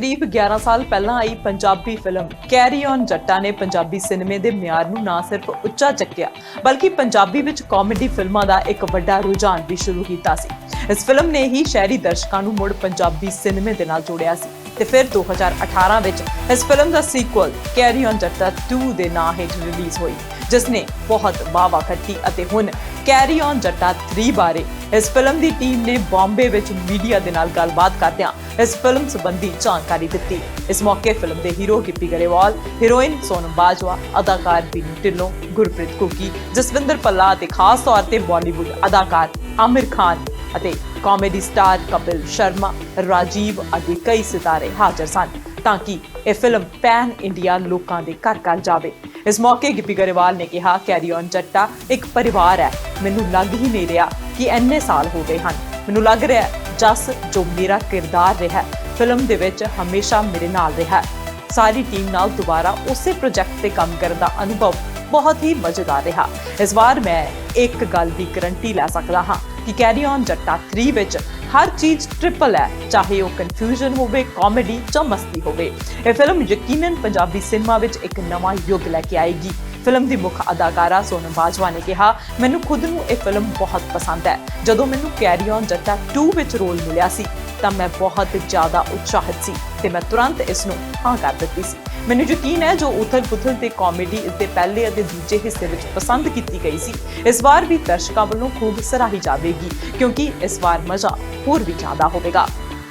करीब 11 साल पहला आई पंजाबी फिल्म कैरी ऑन जट्टा ने पंजाबी सिनेमे ਦੇ ਮਿਆਰ ਨੂੰ ਨਾ ਸਿਰਫ ਉੱਚਾ ਚੱਕਿਆ ਬਲਕਿ ਪੰਜਾਬੀ ਵਿੱਚ ਕਾਮੇਡੀ ਫਿਲਮਾਂ ਦਾ ਇੱਕ ਵੱਡਾ ਰੁਝਾਨ ਵੀ ਸ਼ੁਰੂ ਕੀਤਾ ਸੀ। ਇਸ ਫਿਲਮ ਨੇ ਹੀ ਸ਼ਹਿਰੀ ਦਰਸ਼ਕਾਂ ਨੂੰ ਮੁੜ ਪੰਜਾਬੀ ਸਿਨੇਮੇ ਦੇ ਨਾਲ ਜੋੜਿਆ ਸੀ ਤੇ ਫਿਰ 2018 ਵਿੱਚ ਇਸ ਫਿਲਮ ਦਾ ਸੀਕੁਅਲ ਕੈਰੀ ਔਨ ਜੱਟਾ 2 ਦੇ ਨਾਂ ਹੇਠ ਰਿਲੀਜ਼ ਹੋਈ ਜਿਸ ਨੇ ਬਹੁਤ ਵਾਹ-ਵਾਹ ਖੱਟੀ ਅਤੇ ਹੁਣ कैरी ऑन जट्टा 3 बारे इस फिल्म की टीम ने बॉम्बे विच मीडिया दे नाल गलबात करदियां इस फिल्म संबंधी जानकारी दी। इस मौके फिल्म के हीरो गिप्पी गरेवाल, हीरोइन सोनम बाजवा, अदाकार बीनू ढिल्लों, गुरप्रीत घुग्गी, जसविंदर भल्ला ते खास तौर पर बॉलीवुड अदाकार आमिर खान ਅਤੇ कॉमेडी स्टार कपिल शर्मा, राजीव आदि कई सितारे हाजिर सन ताकि यह फिल्म पैन इंडिया लोगों के घर घर जाए। इस मौके गिप्पी गरेवाल ने कहा कैरी ऑन जट्टा एक परिवार है, मैनू लग ही नहीं रहा कि इन्ने साल हो गए हैं, मैनू लग रहा है जस जो मेरा किरदार रहा फिल्म दे विच हमेशा मेरे नाल रहा। सारी टीम नाल दोबारा उसे प्रोजेक्ट से काम करने का अनुभव बहुत ही मजेदार रहा। इस बार मैं एक गल की गारंटी लै सकता हाँ कि कैरी ऑन जट्टा 3 विच हर चीज़ ट्रिपल है, चाहे वह कन्फ्यूजन होवे, कॉमेडी च मस्ती होवे। यह फिल्म यकीनन पंजाबी सिनेमा विच एक नवा युग लैके आएगी। फिल्म की मुख अदाकारा सोनम बाजवा ने कहा, मैनू खुद नू यह फिल्म बहुत पसंद है। जदों मैनू कैरी ऑन जट्टा 2 विच रोल मिलिया सी तां मैं बहुत ज़्यादा उत्साहित सी ते मैं तुरंत इसनू हाँ कर दित्ती सी। मैनू यकीन है जो उथल पुथल ते कॉमेडी इसके पहले और दूजे हिस्से विच पसंद की गई सी इस बार भी दर्शकों वालों खूब सराही जाएगी क्योंकि इस बार मज़ा होर भी ज़्यादा होगा।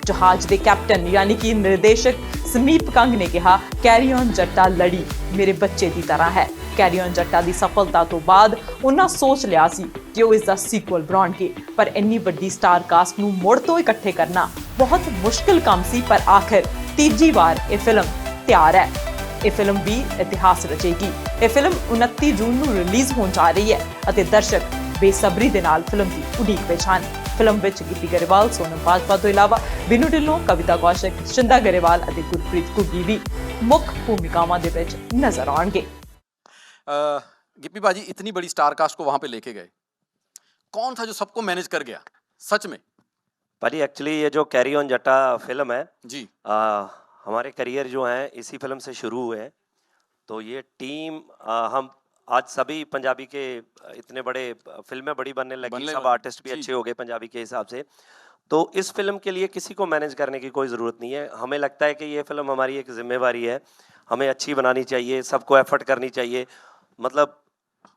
जहाज के कैप्टन यानी कि निर्देशक समीप कंग ने कहा, कैरी ऑन जट्टा लड़ी मेरे बच्चे की तरह है। कैरी ऑन जट्टा की सफलता तो बाद उन्हें सोच लिया सी कि वो इसका सीक्वल बनाउणगे, पर इन्नी वड्डी स्टार कास्ट नूं मुड़ तो इकट्ठे करना बहुत मुश्किल काम सी, पर आखिर तीजी बार ये फिल्म तैयार है। ये फिल्म भी इतिहास रचेगी। ये फिल्म 29 जून नूं रिलीज़ होने जा रही है और दर्शक बेसब्री दे नाल फिल्म की उड़ीक विच हन। फिल्म विच गिप्पी गरेवाल, सोनम बाजवा तो इलावा बीनू ढिल्लों, कविता कौशिक, शिंदा गरेवाल और गुरप्रीत घुग्गी भी मुख भूमिकावां दे विच नजर आउणगे। गिप्पी बाजी इतनी बड़ी स्टार कास्ट को वहां पे लेके गए, कौन था जो सबको मैनेज कर गया सच में? भाजी एक्चुअली ये जो कैरी ऑन जट्टा फिल्म है जी, हमारे करियर जो है इसी फिल्म से शुरू हुए हैं। तो ये टीम हम आज सभी पंजाबी के इतने बड़े फिल्में बड़ी बनने लगी, सब आर्टिस्ट भी अच्छे हो गए पंजाबी के हिसाब से। तो इस फिल्म के लिए किसी को मैनेज करने की कोई ज़रूरत नहीं है। हमें लगता है कि ये फिल्म हमारी एक जिम्मेवारी है, हमें अच्छी बनानी चाहिए, सबको एफर्ट करनी चाहिए। मतलब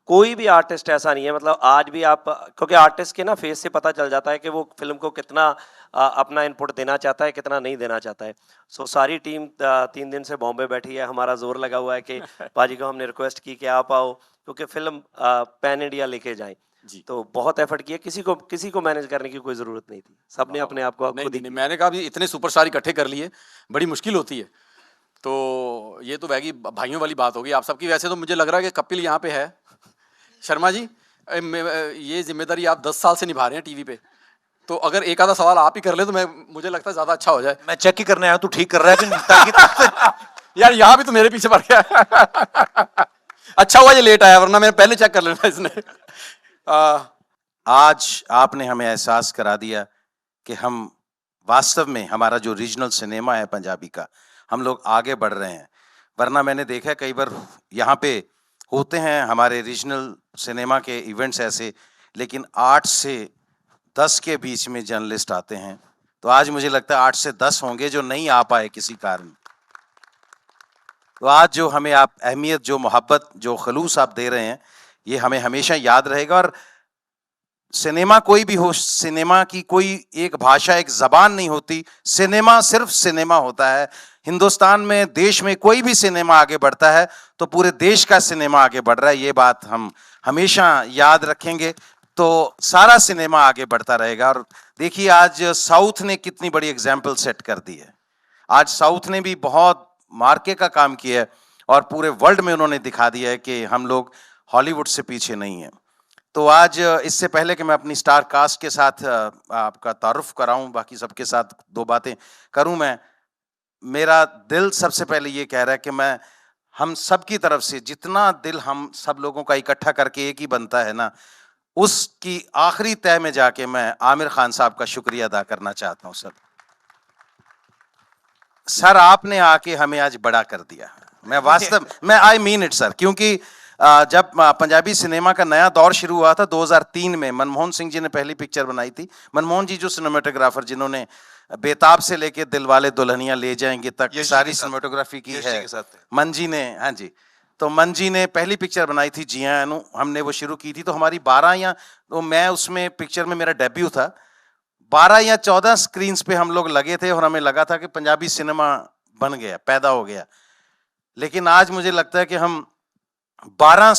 कोई भी आर्टिस्ट ऐसा नहीं है, मतलब आज भी आप, क्योंकि आर्टिस्ट के ना फेस से पता चल जाता है कि वो फिल्म को कितना अपना इनपुट देना चाहता है, कितना नहीं देना चाहता है। सो सारी टीम 3 दिन से बॉम्बे बैठी है, हमारा जोर लगा हुआ है कि पाजी को हमने रिक्वेस्ट की कि आप आओ, क्योंकि फिल्म पैन इंडिया लेके जाएं। तो बहुत एफर्ट किया, किसी को मैनेज करने की कोई ज़रूरत नहीं थी, सबने अपने आप को खुद ही। मैंने कहा भी इतने सुपरस्टार इकट्ठे कर लिए, बड़ी मुश्किल होती है। तो ये तो वैगी भाइयों वाली बात होगी आप सबकी। वैसे तो मुझे लग रहा है कि कपिल यहाँ पे है। शर्मा जी, ये जिम्मेदारी आप 10 साल से निभा रहे हैं टीवी पे, तो अगर एक आधा सवाल आप ही कर ले तो मुझे लगता है ज्यादा अच्छा हो जाए। मैं चेक ही करने आया, तू ठीक कर रहा है कि नहीं, ताकि यार यहाँ भी तो मेरे पीछे पड़ गया। अच्छा हुआ ये लेट आया, वरना मैंने पहले चेक कर लेना इसने। आज आपने हमें एहसास करा दिया कि हम वास्तव में हमारा जो रीजनल सिनेमा है पंजाबी का, हम लोग आगे बढ़ रहे हैं। वरना मैंने देखा कई बार यहाँ पे होते हैं हमारे रीजनल सिनेमा के इवेंट्स ऐसे, लेकिन 8 से 10 के बीच में जर्नलिस्ट आते हैं। तो आज मुझे लगता है 8 से 10 होंगे जो नहीं आ पाए किसी कारण। तो आज जो हमें आप अहमियत, जो मोहब्बत, जो खलूस आप दे रहे हैं, ये हमें हमेशा याद रहेगा। और सिनेमा कोई भी हो, सिनेमा की कोई एक भाषा, एक ज़बान नहीं होती। सिनेमा सिर्फ सिनेमा होता है। हिंदुस्तान में, देश में कोई भी सिनेमा आगे बढ़ता है तो पूरे देश का सिनेमा आगे बढ़ रहा है, ये बात हम हमेशा याद रखेंगे। तो सारा सिनेमा आगे बढ़ता रहेगा। और देखिए आज साउथ ने कितनी बड़ी एग्जाम्पल सेट कर दी है। आज साउथ ने भी बहुत मार्के का काम किया है और पूरे वर्ल्ड में उन्होंने दिखा दिया है कि हम लोग हॉलीवुड से पीछे नहीं हैं। तो आज इससे पहले कि मैं अपनी स्टार कास्ट के साथ आपका तारुफ कराऊं, बाकी सबके साथ 2 बातें करूं, मेरा दिल सबसे पहले ये कह रहा है कि मैं हम सब की तरफ से जितना दिल हम सब लोगों का इकट्ठा करके एक ही बनता है ना, उसकी आखिरी तय में जाके मैं आमिर खान साहब का शुक्रिया अदा करना चाहता हूं। सर, सर आपने आके हमें आज बड़ा कर दिया। मैं वास्तव में आई मीन इट सर, क्योंकि जब पंजाबी सिनेमा का नया दौर शुरू हुआ था 2003 में, मनमोहन सिंह जी ने पहली पिक्चर बनाई थी। मनमोहन जी जो सिनेमेटोग्राफर जिन्होंने बेताब से लेके दिलवाले दुल्हनिया ले जाएंगे तक सारी सिनेमेटोग्राफी की है, मन जी ने, हाँ जी, तो मन जी ने पहली पिक्चर बनाई थी जिया अनु, हमने वो शुरू की थी। तो हमारी 12 या तो मैं उसमें पिक्चर में मेरा डेब्यू था, 12 या 14 स्क्रीन्स पे हम लोग लगे थे और हमें लगा था कि पंजाबी सिनेमा बन गया, पैदा हो गया। लेकिन आज मुझे लगता है कि हम 12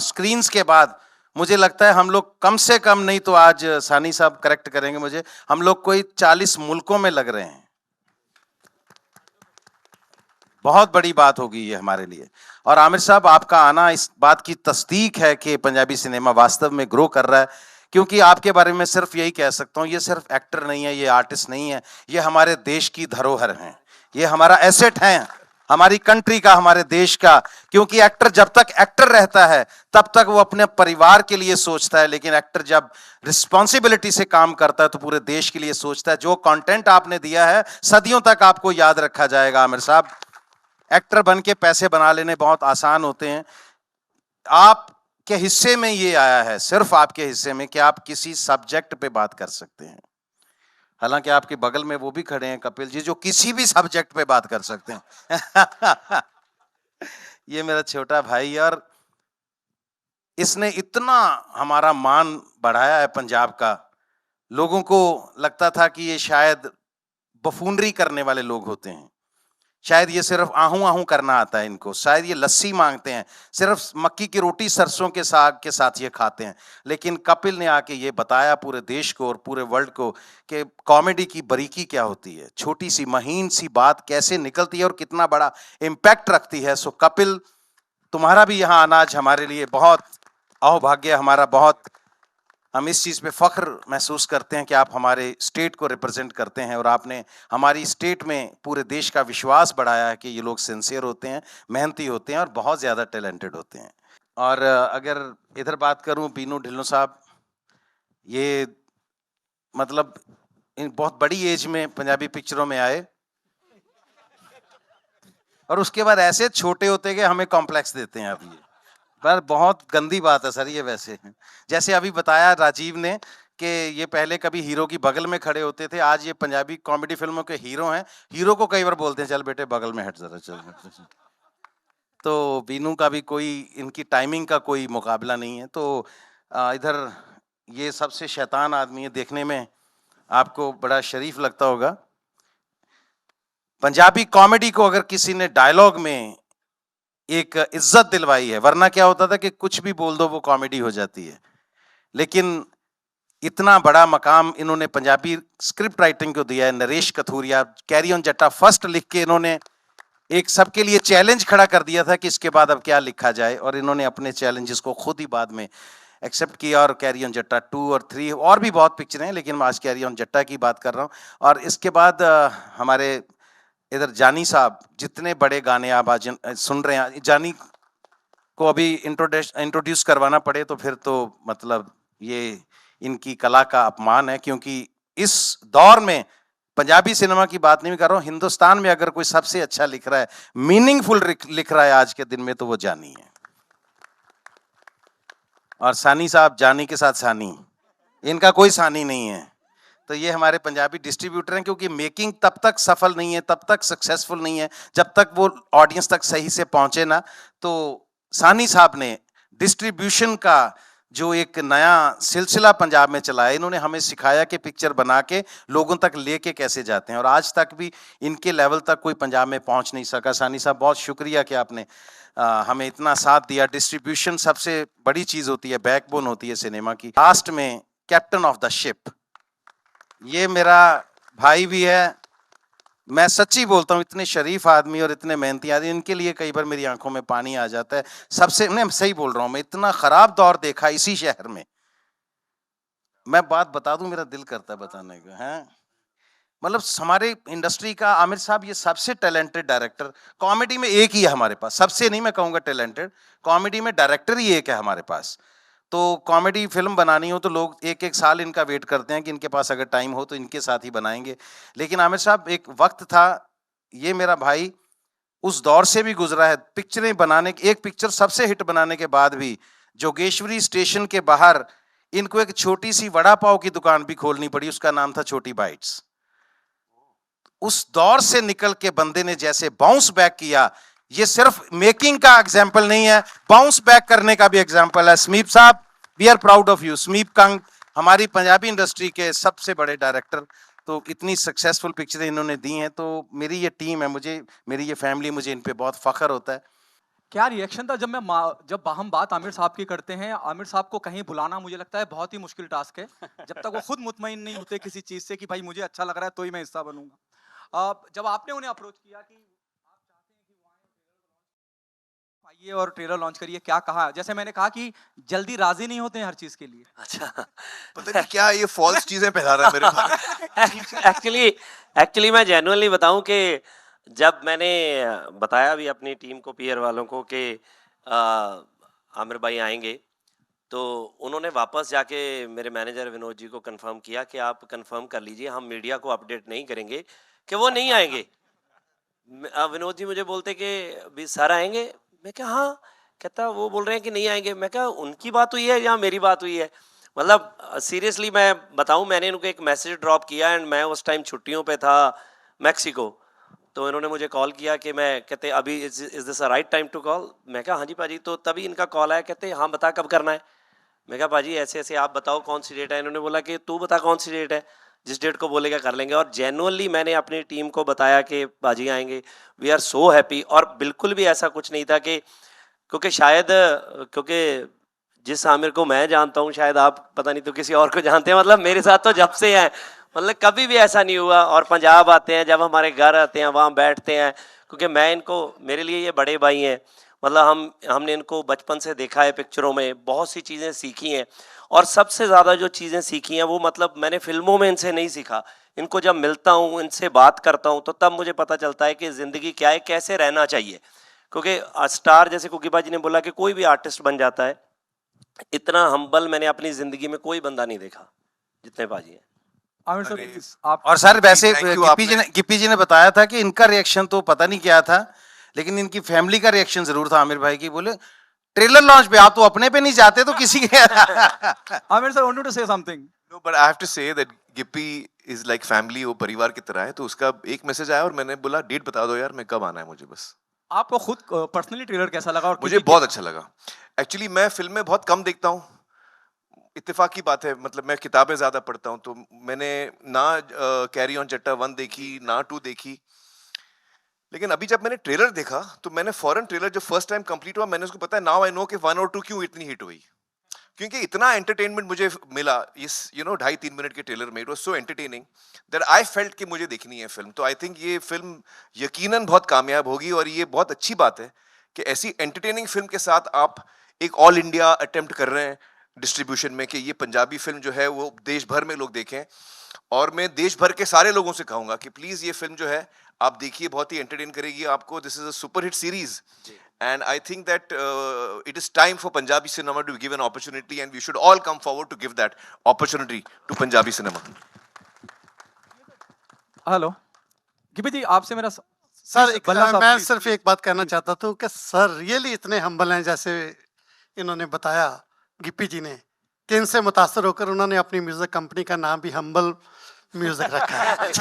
स्क्रीन्स के बाद मुझे लगता है हम लोग कम से कम नहीं तो आज सानी साहब करेक्ट करेंगे मुझे, हम लोग कोई 40 मुल्कों में लग रहे हैं। बहुत बड़ी बात होगी ये हमारे लिए। और आमिर साहब आपका आना इस बात की तस्दीक है कि पंजाबी सिनेमा वास्तव में ग्रो कर रहा है, क्योंकि आपके बारे में सिर्फ यही कह सकता हूँ, ये सिर्फ एक्टर नहीं है, ये आर्टिस्ट नहीं है, ये हमारे देश की धरोहर हैं, ये हमारा एसेट है, हमारी कंट्री का, हमारे देश का। क्योंकि एक्टर जब तक एक्टर रहता है तब तक वो अपने परिवार के लिए सोचता है, लेकिन एक्टर जब रिस्पॉन्सिबिलिटी से काम करता है तो पूरे देश के लिए सोचता है। जो कंटेंट आपने दिया है सदियों तक आपको याद रखा जाएगा आमिर साहब। एक्टर बन के पैसे बना लेने बहुत आसान होते हैं, आपके हिस्से में ये आया है, सिर्फ आपके हिस्से में, कि आप किसी सब्जेक्ट पे बात कर सकते हैं। हालांकि आपके बगल में वो भी खड़े हैं कपिल जी, जो किसी भी सब्जेक्ट पे बात कर सकते हैं। ये मेरा छोटा भाई, और इसने इतना हमारा मान बढ़ाया है पंजाब का। लोगों को लगता था कि ये शायद बफूनरी करने वाले लोग होते हैं, शायद ये सिर्फ आहू आहू करना आता है इनको, शायद ये लस्सी मांगते हैं, सिर्फ मक्की की रोटी सरसों के साग के साथ ये खाते हैं। लेकिन कपिल ने आके ये बताया पूरे देश को और पूरे वर्ल्ड को कि कॉमेडी की बारीकी क्या होती है, छोटी सी महीन सी बात कैसे निकलती है और कितना बड़ा इम्पैक्ट रखती है। सो कपिल, तुम्हारा भी यहाँ आना आज हमारे लिए बहुत अहोभाग्य, हमारा बहुत, हम इस चीज़ पे फख्र महसूस करते हैं कि आप हमारे स्टेट को रिप्रेजेंट करते हैं और आपने हमारी स्टेट में पूरे देश का विश्वास बढ़ाया है कि ये लोग सिंसियर होते हैं, मेहनती होते हैं और बहुत ज़्यादा टैलेंटेड होते हैं। और अगर इधर बात करूं, बीनू ढिल्लों साहब, ये मतलब बहुत बड़ी एज में पंजाबी पिक्चरों में आए और उसके बाद ऐसे छोटे होते कि हमें कॉम्प्लेक्स देते हैं। अब ये पर बहुत गंदी बात है सर ये। वैसे जैसे अभी बताया राजीव ने कि ये पहले कभी हीरो की बगल में खड़े होते थे, आज ये पंजाबी कॉमेडी फिल्मों के हीरो हैं। हीरो को कई बार बोलते हैं चल बेटे बगल में हट जरा, चल। तो बीनू का भी कोई, इनकी टाइमिंग का कोई मुकाबला नहीं है। तो इधर ये सबसे शैतान आदमी है, देखने में आपको बड़ा शरीफ लगता होगा। पंजाबी कॉमेडी को अगर किसी ने डायलॉग में एक इज्जत दिलवाई है, वरना क्या होता था कि कुछ भी बोल दो वो कॉमेडी हो जाती है। लेकिन इतना बड़ा मकाम इन्होंने पंजाबी स्क्रिप्ट राइटिंग को दिया है। नरेश कथूरिया, कैरी ऑन जट्टा फर्स्ट लिख के इन्होंने एक सबके लिए चैलेंज खड़ा कर दिया था कि इसके बाद अब क्या लिखा जाए, और इन्होंने अपने चैलेंजेस को खुद ही बाद में एक्सेप्ट किया। और कैरी ऑन जट्टा 2 और 3 और भी बहुत पिक्चरें हैं, लेकिन मैं आज कैरी ऑन जट्टा की बात कर रहा हूँ। और इसके बाद हमारे इधर जानी साहब, जितने बड़े गाने आप आज सुन रहे हैं, जानी को अभी इंट्रोड्यूस करवाना पड़े तो फिर तो मतलब ये इनकी कला का अपमान है। क्योंकि इस दौर में पंजाबी सिनेमा की बात नहीं कर रहा हूँ, हिंदुस्तान में अगर कोई सबसे अच्छा लिख रहा है, मीनिंगफुल लिख रहा है आज के दिन में, तो वो जानी है। और सानी साहब, जानी के साथ सानी, इनका कोई सानी नहीं है। तो ये हमारे पंजाबी डिस्ट्रीब्यूटर हैं, क्योंकि मेकिंग तब तक सफल नहीं है, तब तक सक्सेसफुल नहीं है जब तक वो ऑडियंस तक सही से पहुंचे ना। तो सानी साहब ने डिस्ट्रीब्यूशन का जो एक नया सिलसिला पंजाब में चलाया, इन्होंने हमें सिखाया कि पिक्चर बना के लोगों तक लेके कैसे जाते हैं, और आज तक भी इनके लेवल तक कोई पंजाब में पहुंच नहीं सका। सानी साहब बहुत शुक्रिया कि आपने हमें इतना साथ दिया। डिस्ट्रीब्यूशन सबसे बड़ी चीज होती है, बैकबोन होती है सिनेमा की। लास्ट में कैप्टन ऑफ द शिप, ये मेरा भाई भी है। मैं सच्ची बोलता हूँ, इतने शरीफ आदमी और इतने मेहनती आदमी, इनके लिए कई बार मेरी आंखों में पानी आ जाता है। सबसे, मैं सही बोल रहा हूँ, मैं इतना खराब दौर देखा इसी शहर में। मैं बात बता दूं, मेरा दिल करता है बताने का है। मतलब हमारे इंडस्ट्री का आमिर साहब ये सबसे टैलेंटेड डायरेक्टर, कॉमेडी में एक ही है हमारे पास, सबसे नहीं मैं कहूँगा टैलेंटेड, कॉमेडी में डायरेक्टर ही एक है हमारे पास। तो कॉमेडी फिल्म बनानी हो तो लोग एक एक साल इनका वेट करते हैं कि इनके पास अगर टाइम हो तो इनके साथ ही बनाएंगे। लेकिन आमिर साहब, एक वक्त था ये मेरा भाई उस दौर से भी गुजरा है। पिक्चरें बनाने, एक पिक्चर सबसे हिट बनाने के बाद भी जोगेश्वरी स्टेशन के बाहर इनको एक छोटी सी वड़ा पाव की दुकान भी खोलनी पड़ी, उसका नाम था छोटी बाइट्स। उस दौर से निकल के बंदे ने जैसे बाउंस बैक किया, ये सिर्फ मेकिंग का एग्जाम्पल नहीं है, बाउंस बैक करने का भी एग्जाम्पल है। Sameep sahab, we are proud of you. Sameep Kang हमारी पंजाबी इंडस्ट्री के सबसे बड़े डायरेक्टर, तो इतनी सक्सेसफुल पिक्चरें इन्होंने दी हैं, तो मेरी ये टीम है, मुझे, मेरी ये फैमिली, मुझे इन पे बहुत फख्र होता है। क्या रिएक्शन था जब हम बात आमिर साहब की करते हैं? आमिर साहब को कहीं बुलाना मुझे लगता है बहुत ही मुश्किल टास्क है, जब तक वो खुद मुतमईन नहीं होते किसी चीज से कि भाई मुझे अच्छा लग रहा है तो ही मैं हिस्सा बनूंगा। जब आपने उन्हें अप्रोच किया कि आप चाहते हैं कि वो आइए और ट्रेलर लॉन्च करिए, क्या कहा? जैसे मैंने कहा कि जल्दी राजी नहीं होते हैं हर चीज के लिए। अच्छा पता नहीं क्या ये फॉल्स चीजें फैला रहा है मेरे पास। एक्चुअली मैं जेन्युइनली बताऊं कि जब मैंने बताया भी अपनी टीम को, पीयर वालों को, कि आमिर भाई आएंगे, तो उन्होंने वापस जाके मेरे मैनेजर विनोद जी को कंफर्म किया कि आप कंफर्म कर लीजिए, हम मीडिया को अपडेट नहीं करेंगे कि वो नहीं आएंगे। विनोद जी मुझे बोलते कि भी सर आएंगे, मैं क्या हाँ, कहता वो बोल रहे हैं कि नहीं आएंगे। मैं क्या उनकी बात हुई है या मेरी बात हुई है? मतलब सीरियसली मैं बताऊं, मैंने उनको एक मैसेज ड्रॉप किया एंड मैं उस टाइम छुट्टियों पे था मैक्सिको, तो इन्होंने मुझे कॉल किया कि मैं, कहते अभी is this a right time to call? मैं कहा हाँ जी पाजी। तो तभी इनका कॉल आया, कहते हाँ बता कब करना है। मैं कहा पाजी ऐसे ऐसे, आप बताओ कौन सी डेट है। इन्होंने बोला कि तू बता कौन सी डेट है, जिस डेट को बोलेगा कर लेंगे। और जेन्युइनली मैंने अपनी टीम को बताया कि पाजी आएंगे। We are so happy. और बिल्कुल भी ऐसा कुछ नहीं था कि, क्योंकि जिस आमिर को मैं जानता हूँ शायद आप पता नहीं तो किसी और को जानते हैं, मतलब मेरे साथ तो जब से है, मतलब कभी भी ऐसा नहीं हुआ। और पंजाब आते हैं, जब हमारे घर आते हैं वहाँ बैठते हैं, क्योंकि मैं इनको, मेरे लिए ये बड़े भाई हैं, मतलब हमने इनको बचपन से देखा है पिक्चरों में, बहुत सी चीज़ें सीखी हैं। और सबसे ज़्यादा जो चीज़ें सीखी हैं वो मतलब मैंने फिल्मों में इनसे नहीं सीखा। इनको जब मिलता हूँ, इनसे बात करता हूँ, तो तब मुझे पता चलता है कि ज़िंदगी क्या है, कैसे रहना चाहिए। क्योंकि स्टार, जैसे कुकी बाजी ने बोला कि कोई भी आर्टिस्ट बन जाता है, इतना हम्बल मैंने अपनी ज़िंदगी में कोई बंदा नहीं देखा जितने बाजी हैं। आमिर सर अरे, आप और सर वैसे Thank you, गिप्पी जी ने बताया था कि इनका रिएक्शन तो पता नहीं क्या था, लेकिन इनकी फैमिली का रिएक्शन जरूर था आमिर भाई की। बोले ट्रेलर लॉन्च पे आप तो अपने पे नहीं जाते तो किसी के। Aamir sir wanted to say something. No, but I have to say that Gippy is like family, वो परिवार की तरह है। तो उसका एक मैसेज आया और मैंने बोला डेट बता दो यार, मैं कब आना है मुझे बस। आपको खुद पर्सनली ट्रेलर कैसा लगा? और मुझे बहुत अच्छा लगा। एक्चुअली मैं फिल्में बहुत कम देखता हूँ, इत्तेफाक की बात है, मतलब मैं किताबें ज्यादा पढ़ता हूँ। तो मैंने ना कैरी ऑन जट्टा 1 देखी, ना 2 देखी। लेकिन अभी जब मैंने ट्रेलर देखा तो मैंने फॉरेन ट्रेलर जो फर्स्ट टाइम कंप्लीट हुआ, मैंने उसको पता है, नाउ आई नो कि 1 और 2 क्यों इतनी हिट हुई। क्योंकि इतना एंटरटेनमेंट मुझे मिला इस 2.5-3 मिनट के ट्रेलर में। It was so entertaining that I felt कि मुझे देखनी है फिल्म। तो आई थिंक ये फिल्म यकीनन बहुत कामयाब होगी। और ये बहुत अच्छी बात है कि ऐसी एंटरटेनिंग फिल्म के साथ आप एक ऑल इंडिया अटेम्प्ट कर रहे हैं डिस्ट्रीब्यूशन में, कि ये पंजाबी फिल्म जो है वो देश भर में लोग देखें। और मैं देश भर के सारे लोगों से कहूंगा कि प्लीज ये फिल्म जो है आप देखिए, बहुत ही एंटरटेन करेगी आपको। This is a super hit series and I think that it is time for Punjabi cinema to give an opportunity, and we should all come forward to give that opportunity to Punjabi cinema. Hello Gippy ji, आपसे मेरा sir बल्ला साहब, मैं please, सिर्फ एक बात कहना चाहता था कि सर रियली इतने हम्बल हैं, जैसे इन्होंने बताया गिप्पी जी ने, कि इनसे मुतासर होकर उन्होंने अपनी म्यूजिक कंपनी का नाम भी हम्बल म्यूजिक रखा है।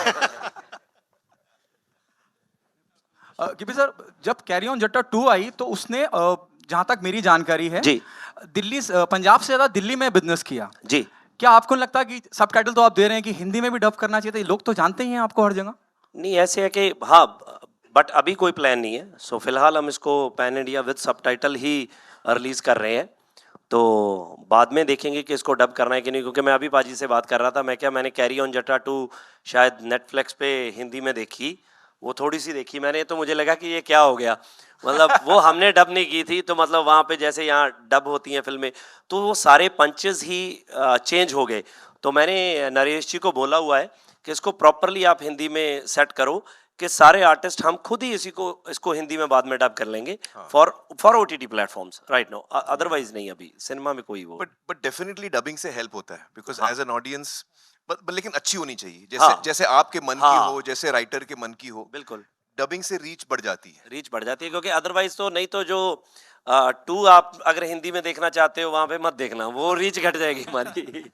गिप्पी सर, जब कैरी ऑन जट्टा 2 आई तो उसने जहां तक मेरी जानकारी है जी। दिल्ली पंजाब से ज्यादा दिल्ली में बिजनेस किया। जी। क्या आपको नहीं लगता कि सबटाइटल तो आप दे रहे हैं कि हिंदी में भी डब करना चाहिए था? लोग तो जानते ही हैं आपको हर जगह। नहीं, ऐसे है कि हाँ, बट अभी कोई प्लान नहीं है। सो फिलहाल हम इसको pan India with subtitle he release कर रहे हैं। तो बाद में देखेंगे कि इसको डब करना है कि नहीं। क्योंकि मैं अभी पाजी से बात कर रहा था, मैंने कैरी ऑन जट्टा 2 शायद नेटफ्लिक्स पे हिंदी में देखी, वो थोड़ी सी देखी मैंने, तो मुझे लगा कि ये क्या हो गया। मतलब वो हमने डब नहीं की थी, तो मतलब वहाँ पे जैसे यहाँ डब होती हैं फिल्में, तो वो सारे पंचेस ही चेंज हो गए। तो मैंने नरेश जी को बोला हुआ है कि इसको प्रॉपरली आप हिंदी में सेट करो, कि सारे आर्टिस्ट हम खुद ही इसको हिंदी में बाद में डब कर लेंगे for OTT platforms right now. Otherwise नहीं, अभी सिनेमा में कोई वो। बट डेफिनेटली डबिंग से हेल्प होता है, बिकॉज एज एन ऑडियंस, लेकिन अच्छी होनी चाहिए, जैसे हाँ। जैसे आपके मन की हाँ। हो, जैसे राइटर के मन की हो। बिल्कुल। डबिंग से रीच बढ़ जाती है। रीच बढ़ जाती है, क्योंकि अदरवाइज तो नहीं तो जो 2 आप अगर हिंदी में देखना चाहते हो वहां पे मत देखना, वो रीच घट जाएगी हमारी।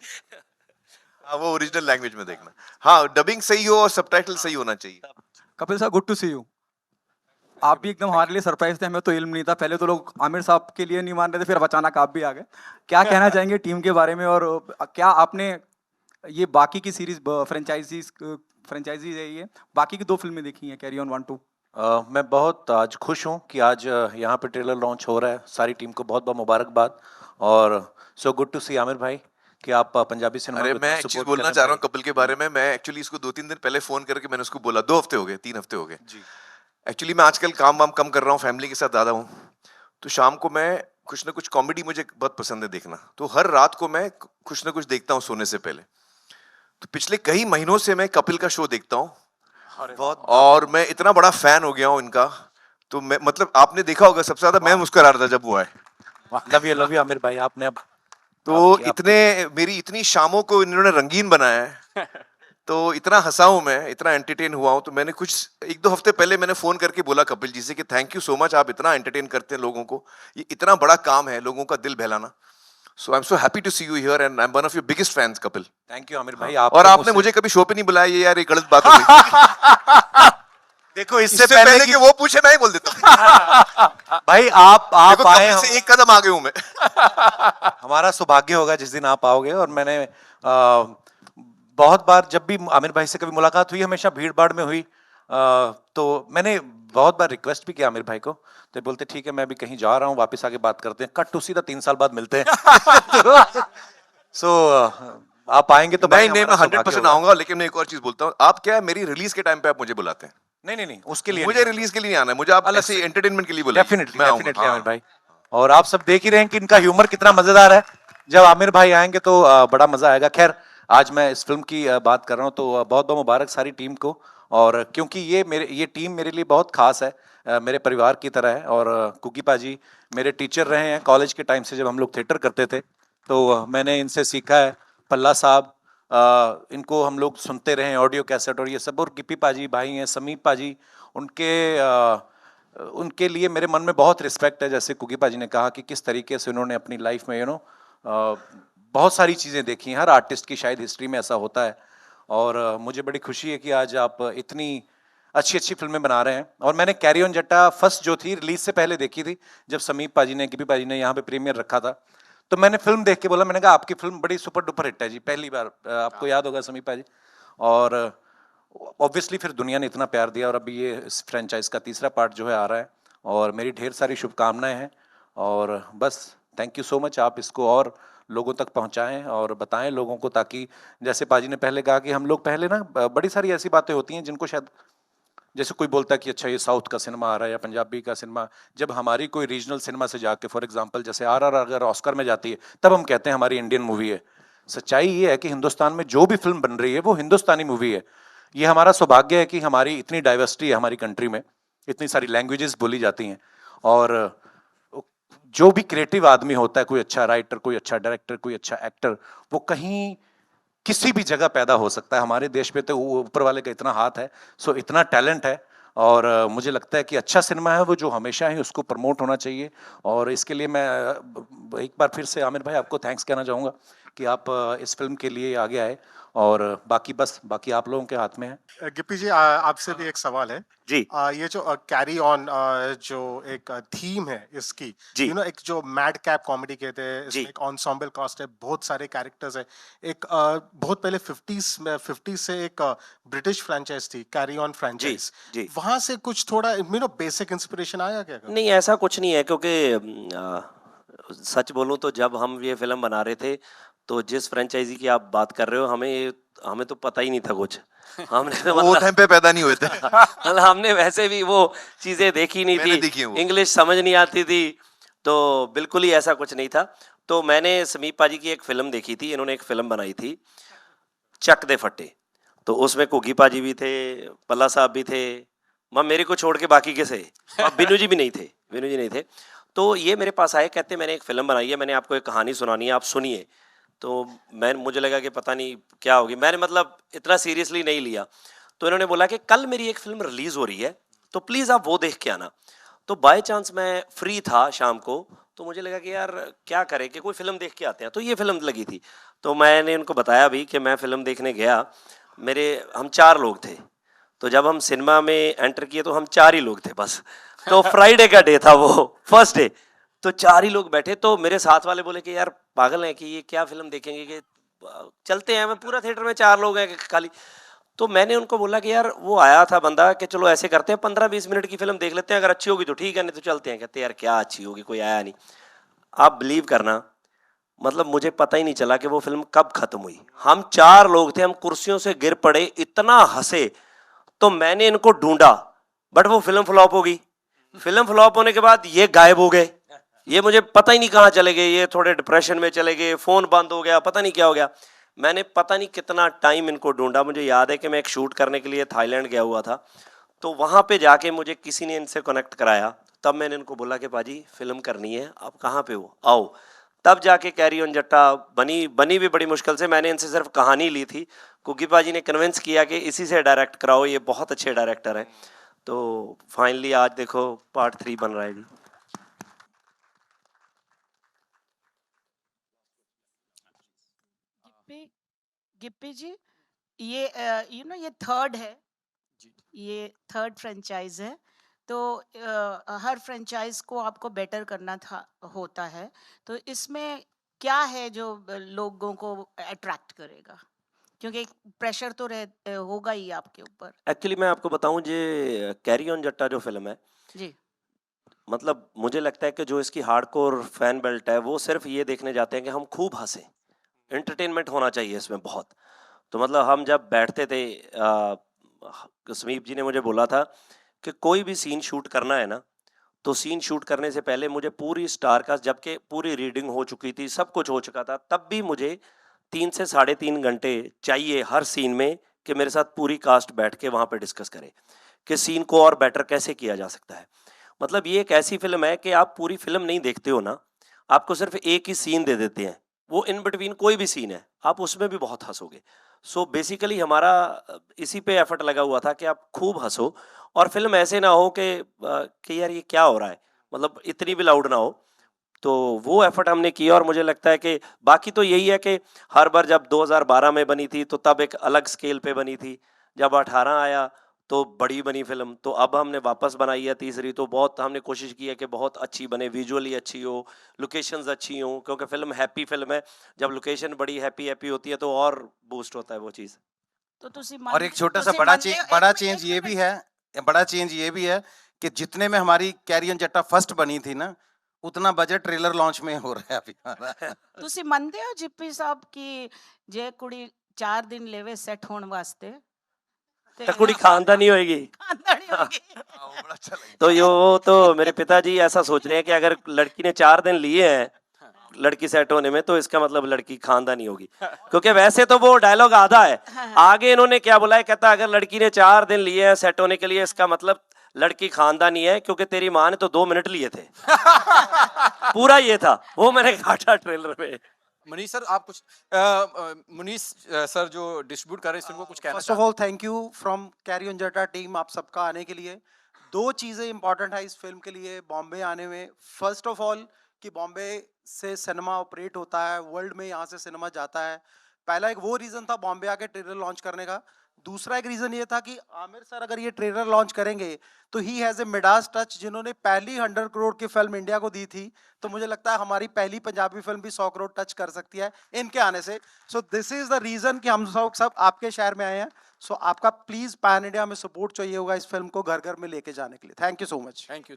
हाँ, वो ओरिजिनल लैंग्वेज में देखना। हाँ, डबिंग सही हो और सबटाइटल सही होना चाहिए। कपिल साहब, गुड टू सी यू। आप भी एकदम हमारे लिए सरप्राइज थे, हमें तो इल्म नहीं था। पहले तो लोग आमिर साहब के लिए नहीं मान रहे थे, फिर अब अचानक आप भी आ गए। क्या कहना चाहेंगे टीम के बारे में, और क्या आपने ये बाकी की सीरीज फ्रेंचाइजीज है, ये बाकी की 2 फिल्में देखी हैं, कैरी ऑन 1 2? मैं बहुत आज खुश हूँ कि आज यहाँ पे ट्रेलर लॉन्च हो रहा है। सारी टीम को बहुत बहुत मुबारकबाद, और सो गुड टू सी आमिर भाई कि आप पंजाबी सिनेमा अरे को मैं एक चीज support बोलना कर रहे चाह रहा हैं हूँ कपिल के बारे में। मैं एक्चुअली इसको 2-3 दिन पहले फोन करके मैंने उसको बोला, 2 हफ्ते हो गए, 3 हफ्ते हो गए जी। एक्चुअली मैं आजकल काम वाम कम कर रहा हूँ, फैमिली के साथ ज्यादा हूँ, तो शाम को मैं कुछ ना कुछ कॉमेडी मुझे बहुत पसंद है देखना, तो हर रात को मैं कुछ ना कुछ देखता हूँ सोने से पहले। तो पिछले कई महीनों से मैं कपिल का शो देखता हूँ, और मैं इतना बड़ा फैन हो गया हूँ इनका। तो मैं मतलब आपने देखा होगा, सबसे ज्यादा मैं मुस्कुरा रहा था जब वो आए। लव यू आमिर भाई, आपने अब तो इतने मेरी इतनी शामों को इन्होंने रंगीन बनाया है, तो इतना हंसा हूं मैं, इतना एंटरटेन हुआ हूं। तो मैंने कुछ 1-2 हफ्ते पहले मैंने फोन करके बोला कपिल जी से कि थैंक यू सो मच, आप इतना एंटरटेन करते हैं लोगों को, ये इतना बड़ा काम है लोगों का दिल बहलाना। So I am so happy to see you here and I am one of your biggest fans Kapil. Thank you Aamir भाई। हाँ, आप और आपने मुझे कभी शो पे नहीं बुलाया, ये यार ये गलत बात हो गई। देखो इससे पहले कि वो पूछे मैं ही बोल देता हूं। भाई आप देखो, आए, कपिल से 1 कदम आगे हूं मैं। हमारा सौभाग्य होगा जिस दिन आप आओगे। और मैंने बहुत बार जब भी आमिर भाई से कभी मुलाकात हुई, हमेशा भीड़ भाड़ में हुई, तो मैंने बहुत बार रिक्वेस्ट भी किया आमिर भाई को, तो बोलते ठीक है मैं भी कहीं जा रहा हूँ, वापस आके बात करते हैं। कट टू सीधा 3 साल बाद मिलते हैं। सो आप आएंगे तो नहीं नहीं, मैं 100% आऊंगा, लेकिन मैं एक और चीज बोलता हूँ, आप क्या मेरी रिलीज के टाइम पे आप मुझे बुलाते हैं? नहीं, उसके लिए मुझे रिलीज के लिए नहीं आना है, मुझे आप अलग ऐसे से एंटरटेनमेंट के लिए बुलाइए। डेफिनेटली मैं आऊंगा। आमिर भाई। और आप सब देख ही रहे हैं कि इनका ह्यूमर कितना मजेदार है। जब आमिर भाई आएंगे तो बड़ा मजा आएगा। खैर, आज मैं इस फिल्म की बात कर रहा हूँ, तो बहुत बहुत मुबारक सारी टीम को। और क्योंकि ये टीम मेरे लिए बहुत खास है, मेरे परिवार की तरह है। और कुकी पाजी मेरे टीचर रहे हैं कॉलेज के टाइम से, जब हम लोग थिएटर करते थे, तो मैंने इनसे सीखा है। पल्ला साहब, इनको हम लोग सुनते रहे ऑडियो कैसेट और ये सब। और गिप्पी पाजी भाई हैं, समीप पाजी, उनके लिए मेरे मन में बहुत रिस्पेक्ट है। जैसे कुकी पाजी ने कहा कि किस तरीके से उन्होंने अपनी लाइफ में बहुत सारी चीज़ें देखी हैं। हर आर्टिस्ट की शायद हिस्ट्री में ऐसा होता है। और मुझे बड़ी खुशी है कि आज आप इतनी अच्छी अच्छी फिल्में बना रहे हैं। और मैंने कैरी ऑन जट्टा फर्स्ट जो थी रिलीज से पहले देखी थी, जब समीप पाजी ने, गिप्पी पाजी ने यहाँ पे प्रीमियर रखा था, तो मैंने फिल्म देख के बोला, मैंने कहा आपकी फिल्म बड़ी सुपर डुपर हिट है जी, पहली बार। आपको याद होगा समीप पाजी। और ऑब्वियसली फिर दुनिया ने इतना प्यार दिया, और अभी ये इस फ्रेंचाइज का 3रा पार्ट जो है आ रहा है, और मेरी ढेर सारी शुभकामनाएं हैं। और बस थैंक यू सो मच, आप इसको और लोगों तक पहुंचाएं और बताएं लोगों को, ताकि जैसे पाजी ने पहले कहा कि हम लोग पहले ना बड़ी सारी ऐसी बातें होती हैं जिनको शायद, जैसे कोई बोलता है कि अच्छा ये साउथ का सिनेमा आ रहा है या पंजाबी का सिनेमा, जब हमारी कोई रीजनल सिनेमा से जाके, फॉर एग्जांपल जैसे RRR अगर ऑस्कर में जाती है, तब हम कहते हैं हमारी इंडियन मूवी है। सच्चाई ये है कि हिंदुस्तान में जो भी फिल्म बन रही है वो हिंदुस्तानी मूवी है। ये हमारा सौभाग्य है कि हमारी इतनी डाइवर्सिटी है हमारी कंट्री में, इतनी सारी लैंग्वेजेस बोली जाती हैं। और जो भी क्रिएटिव आदमी होता है, कोई अच्छा राइटर, कोई अच्छा डायरेक्टर, कोई अच्छा एक्टर, वो कहीं किसी भी जगह पैदा हो सकता है। हमारे देश पे तो ऊपर वाले का इतना हाथ है, सो इतना टैलेंट है। और मुझे लगता है कि अच्छा सिनेमा है वो जो हमेशा ही उसको प्रमोट होना चाहिए। और इसके लिए मैं एक बार फिर से आमिर भाई आपको थैंक्स कहना चाहूँगा कि आप इस फिल्म के लिए आगे आए। और बाकी आप लोगों के हाथ में है। गिप्पी जी, आपसे भी एक सवाल है जी ये जो कैरी ऑन जो एक थीम है इसकी, जी। एक जो मैड कैप कॉमेडी कहते हैं, जी। इसमें एक एंसेम्बल कास्ट है, बहुत सारे कैरेक्टर्स है। एक बहुत पहले 50s से एक ब्रिटिश फ्रेंचाइज थी, कैरी ऑन फ्रेंचाइज, जी। वहां से कुछ थोड़ा बेसिक इंस्पिरेशन आया क्या? नहीं, ऐसा कुछ नहीं है, क्योंकि सच बोलूं तो जब हम ये फिल्म बना रहे थे, तो जिस फ्रेंचाइजी की आप बात कर रहे हो, हमें तो पता ही नहीं था कुछ। हमने तो वो टाइम पे पैदा नहीं हुए थे। मतलब हमने वैसे भी वो चीजें देखी नहीं मैंने देखी है थी, वो। इंग्लिश समझ नहीं आती थी, तो बिल्कुल ही ऐसा कुछ नहीं था। तो मैंने समीप पाजी की एक फिल्म देखी थी, इन्होंने एक फिल्म बनाई थी चक दे फट्टे, तो उसमें कुगी पाजी भी थे, पल्ला साहब भी थे, मेरे को छोड़ के बाकी के से बिनू जी भी नहीं थे, बिनू जी नहीं थे। तो ये मेरे पास आए, कहते मैंने एक फिल्म बनाई है, मैंने आपको एक कहानी सुनानी है, आप सुनिए। तो मुझे लगा कि पता नहीं क्या होगी, मैंने मतलब इतना सीरियसली नहीं लिया। तो इन्होंने बोला कि कल मेरी एक फिल्म रिलीज हो रही है, तो प्लीज़ आप वो देख के आना। तो बाय चांस मैं फ्री था शाम को, तो मुझे लगा कि यार क्या करें कि कोई फिल्म देख के आते हैं, तो ये फिल्म लगी थी। तो मैंने उनको बताया भी कि मैं फिल्म देखने गया, हम 4 लोग थे, तो जब हम सिनेमा में एंटर किए तो हम 4 ही लोग थे बस। तो फ्राइडे का डे था वो, फर्स्ट डे, तो 4 ही लोग बैठे। तो मेरे साथ वाले बोले कि यार पागल हैं कि ये क्या फिल्म देखेंगे, कि चलते हैं। मैं पूरा थिएटर में 4 लोग हैं खाली। तो मैंने उनको बोला कि यार वो आया था बंदा कि चलो ऐसे करते हैं 15-20 मिनट की फिल्म देख लेते हैं, अगर अच्छी होगी तो ठीक है, नहीं तो चलते हैं। कहते यार क्या अच्छी होगी, कोई आया नहीं। आप बिलीव करना, मतलब मुझे पता ही नहीं चला कि वो फिल्म कब खत्म हुई। हम 4 लोग थे, हम कुर्सियों से गिर पड़े, इतना हंसे। तो मैंने इनको ढूंढा, बट वो फिल्म फ्लॉप हो गई। फिल्म फ्लॉप होने के बाद ये गायब हो गए, ये मुझे पता ही नहीं कहाँ चले गए, ये थोड़े डिप्रेशन में चले गए, फोन बंद हो गया, पता नहीं क्या हो गया। मैंने पता नहीं कितना टाइम इनको ढूंढा। मुझे याद है कि मैं एक शूट करने के लिए थाईलैंड गया हुआ था, तो वहाँ पे जाके मुझे किसी ने इनसे कनेक्ट कराया। तब मैंने इनको बोला कि पाजी फिल्म करनी है, आप कहाँ पे हो, आओ। तब जाके कैरी ऑन जट्टा बनी भी बड़ी मुश्किल से। मैंने इनसे सिर्फ कहानी ली थी, कुकी पाजी ने कन्विंस किया कि इसी से डायरेक्ट कराओ, ये बहुत अच्छे डायरेक्टर हैं। तो फाइनली आज देखो पार्ट 3 बन रहा है जी। गिप्पी जी, ये ये थर्ड है, ये थर्ड फ्रेंचाइज है। तो हर फ्रेंचाइज को आपको बेटर करना था होता है, तो इसमें क्या है जो लोगों को अट्रैक्ट करेगा, क्योंकि प्रेशर तो होगा ही आपके ऊपर। एक्चुअली मैं आपको बताऊं, जे कैरी ऑन जट्टा जो फिल्म है जी, मतलब मुझे लगता है कि जो इसकी हार्डकोर फैन बेल्ट है वो सिर्फ ये देखने जाते हैं कि हम खूब हंसें, एंटरटेनमेंट होना चाहिए इसमें बहुत। तो मतलब हम जब बैठते थे, समीप जी ने मुझे बोला था कि कोई भी सीन शूट करना है ना, तो सीन शूट करने से पहले मुझे पूरी स्टार कास्ट, जबकि पूरी रीडिंग हो चुकी थी, सब कुछ हो चुका था, तब भी मुझे 3 से 3.5 घंटे चाहिए हर सीन में कि मेरे साथ पूरी कास्ट बैठ के वहाँ पे डिस्कस करे कि सीन को और बेटर कैसे किया जा सकता है। मतलब ये एक ऐसी फिल्म है कि आप पूरी फिल्म नहीं देखते हो ना, आपको सिर्फ एक ही सीन दे देते हैं, वो इन बिटवीन कोई भी सीन है, आप उसमें भी बहुत हंसोगे। सो बेसिकली हमारा इसी पे एफर्ट लगा हुआ था कि आप खूब हंसो, और फिल्म ऐसे ना हो कि यार ये क्या हो रहा है, मतलब इतनी भी लाउड ना हो। तो वो एफर्ट हमने किया, और मुझे लगता है कि बाकी तो यही है कि हर बार जब 2012 में बनी थी तो तब एक अलग स्केल पे बनी थी, जब 18 आया तो बड़ी बनी फिल्म, तो अब हमने वापस बनाई है तीसरी, तो बहुत हमने कोशिश की है कि बहुत अच्छी बने, विजुअली अच्छी हो, लोकेशंस अच्छी हो, क्योंकि फिल्म हैप्पी फिल्म है। जब लोकेशन बड़ी हैप्पी हैप्पी होती है तो और बूस्ट होता है वो चीज़। तो और एक छोटा सा बड़ा चेंज ये भी है कि जितने में हमारी कैरी ऑन जट्टा फर्स्ट बनी थी ना, उतना बजट ट्रेलर लॉन्च में हो रहा है अभी हमारा। ਤੁਸੀਂ ਮੰਨਦੇ ਹੋ ਜਿੱਪੀ ਸਾਹਿਬ ਕਿ ਜੇ ਕੁੜੀ 4 ਦਿਨ लेवे सेट होने वास्ते तो कुड़ी खानदानी होएगी। खानदानी होगी। तो यो तो मेरे पिताजी ऐसा सोच रहे हैं कि अगर लड़की ने 4 दिन लिए हैं लड़की सेट होने में, तो इसका मतलब लड़की खानदानी होगी, क्योंकि वैसे तो वो डायलॉग आधा है, आगे इन्होंने क्या बोला है, कहता अगर लड़की ने 4 दिन लिए हैं सेट होने के लिए, इसका मतलब लड़की खानदानी है, क्योंकि तेरी माँ ने तो 2 मिनट लिए थे। पूरा ये था, वो मैंने काटा ट्रेलर में। मनीष सर आप कुछ मनीष सर जो डिस्ट्रीब्यूट कर रहे हैं इस फिल्म को कुछ कहना first of all thank you from carry on जट्टा टीम, आप सबका आने के लिए। 2 चीज़ें इंपॉर्टेंट है इस फिल्म के लिए बॉम्बे आने में। फर्स्ट ऑफ ऑल कि बॉम्बे से सिनेमा ऑपरेट होता है, वर्ल्ड में यहाँ से सिनेमा जाता है। पहला एक वो रीज़न था बॉम्बे आके ट्रेलर लॉन्च करने का। दूसरा एक रीज़न ये था कि आमिर सर अगर ये ट्रेलर लॉन्च करेंगे तो he has a Midas touch, जिन्होंने पहली 100 करोड़ की फिल्म इंडिया को दी थी, तो मुझे लगता है हमारी पहली पंजाबी फिल्म भी 100 करोड़ टच कर सकती है इनके आने से। So this is the reason कि हम सब आपके शहर में आए हैं। सो आपका प्लीज़ पैन इंडिया में सपोर्ट चाहिए होगा इस फिल्म को घर घर में लेके जाने के लिए। Thank you so much. Thank you.